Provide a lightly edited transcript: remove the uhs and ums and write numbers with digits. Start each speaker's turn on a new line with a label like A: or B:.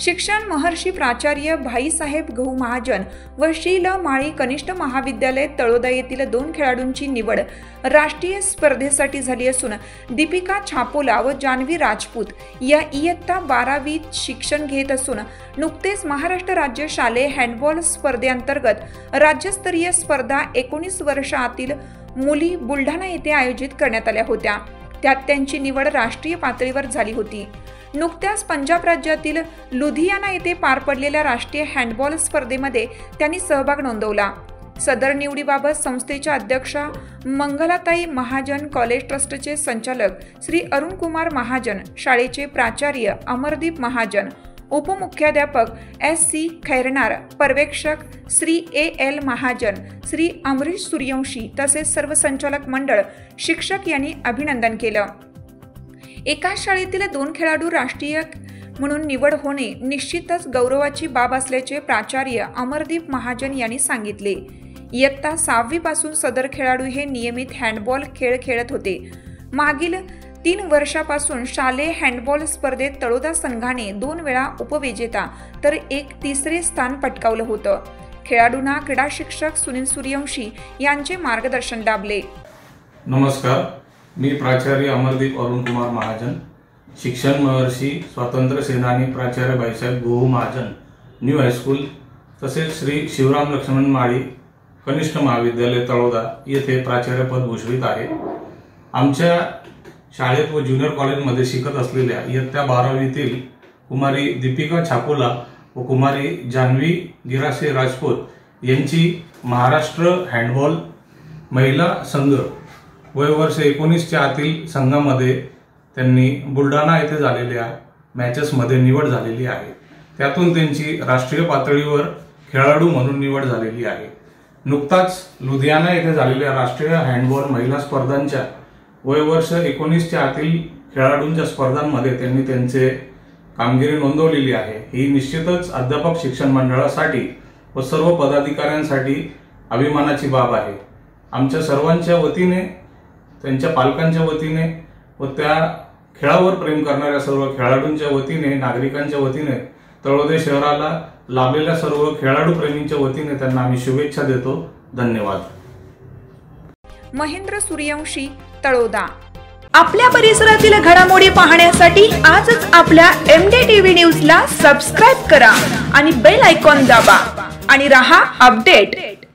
A: शिक्षण महर्षी प्राचार्य भाईसाहेब गहू महाजन व श्री ल माळी कनिष्ठ महाविद्यालय तळोदा येथील 2 खेळाडूंची निवड राष्ट्रीय स्पर्धेसाठी झाली असून दीपिका छापोला व जान्हवी राजपूत या इयत्ता 12वी शिक्षण घेत असून नुकतेच महाराष्ट्र राज्य शालेय हँडबॉल स्पर्धेअंतर्गत राज्यस्तरीय स्पर्धा 19 वर्षातील मुली बुलढाणा येथे आयोजित करण्यात आल्या होत्या। त्यात त्यांची निवड राष्ट्रीय पातळीवर झाली होती। नुकत्याच पंजाब राज्यातील लुधियाना येथे पार पडलेल्या राष्ट्रीय हँडबॉल स्पर्धेमध्ये त्यांनी सहभाग नोंदवला। सदर निवडीबाबत संस्थेच्या अध्यक्षा मंगलाताई महाजन, कॉलेज ट्रस्टचे संचालक श्री अरुण कुमार महाजन, शाळेचे प्राचार्य अमरदीप महाजन, उपमुख्याध्यापक SC खैरनार, पर्यवेक्षक श्री AL महाजन, श्री अमरीश सूर्यवंशी तसेच सर्व संचालक मंडळ, शिक्षक यांनी अभिनंदन केलं। एकाच शाळेतील 2 खेळाडू राष्ट्रीय म्हणून निवड होणे निश्चितच गौरवाची बाब असल्याचे प्राचार्य अमरदीप महाजन यांनी सांगितले। इयत्ता 6वी पासून सदर खेळाडू हे नियमित हँडबॉल खेळ खेळत होते। मागील 3 वर्षापासून शालेय हँडबॉल स्पर्धेत तळोदा संघाने 2 वेळा उपविजेता तर 1 तिसरे स्थान पटकावलं होतं। खेळाडूंना क्रीडा शिक्षक सुनील सूर्यवंशी यांचे मार्गदर्शन लाभले।
B: नमस्कार, मी प्राचार्य अमरदीप अरुण कुमार महाजन, शिक्षण महर्षी स्वातंत्र्य सेनानी प्राचार्य भाईसाहेब गहू महाजन न्यू हायस्कूल तसेच श्री शिवराम लक्ष्मण माळी कनिष्ठ महाविद्यालय तळोदा येथे प्राचार्यपद भूषवित आहे। आमच्या शाळेत व ज्युनियर कॉलेजमध्ये शिकत असलेल्या इयत्ता 12वीतील कुमारी दीपिका छापोला व कुमारी जान्हवी गिरासे राजपूत यांची महाराष्ट्र हँडबॉल महिला संघ वयवर्ष 19च्या आतील संघामध्ये त्यांनी बुलढाणा येथे झालेल्या मॅचेसमध्ये निवड झालेली आहे। त्यातून त्यांची राष्ट्रीय पातळीवर खेळाडू म्हणून निवड झालेली आहे। नुकताच लुधियाना येथे झालेल्या राष्ट्रीय हँडबॉल महिला स्पर्धांच्या वयवर्ष 19च्या आतील खेळाडूंच्या स्पर्धांमध्ये त्यांनी त्यांचे कामगिरी नोंदवलेली आहे। ही निश्चितच अध्यापक शिक्षण मंडळासाठी व सर्व पदाधिकाऱ्यांसाठी अभिमानाची बाब आहे। आमच्या सर्वांच्या वतीने, त्यांच्या पालकांच्या वतीने व त्या खेळावर प्रेम करणाऱ्या सर्व खेळाडूंच्या वतीने, नागरिकांच्या वतीने, तळोदा शहराला लाभलेल्या सर्व खेळाडू प्रेमींच्या वतीने त्यांना आम्ही शुभेच्छा देतो। धन्यवाद।
A: महेंद्र सूर्यवंशी, तळोदा। आपल्या परिसरातील घडामोडी पाहण्यासाठी आजच आपल्या MDTV न्यूजला सबस्क्राइब करा आणि बेल आयकॉन दाबा आणि रहा अपडेट।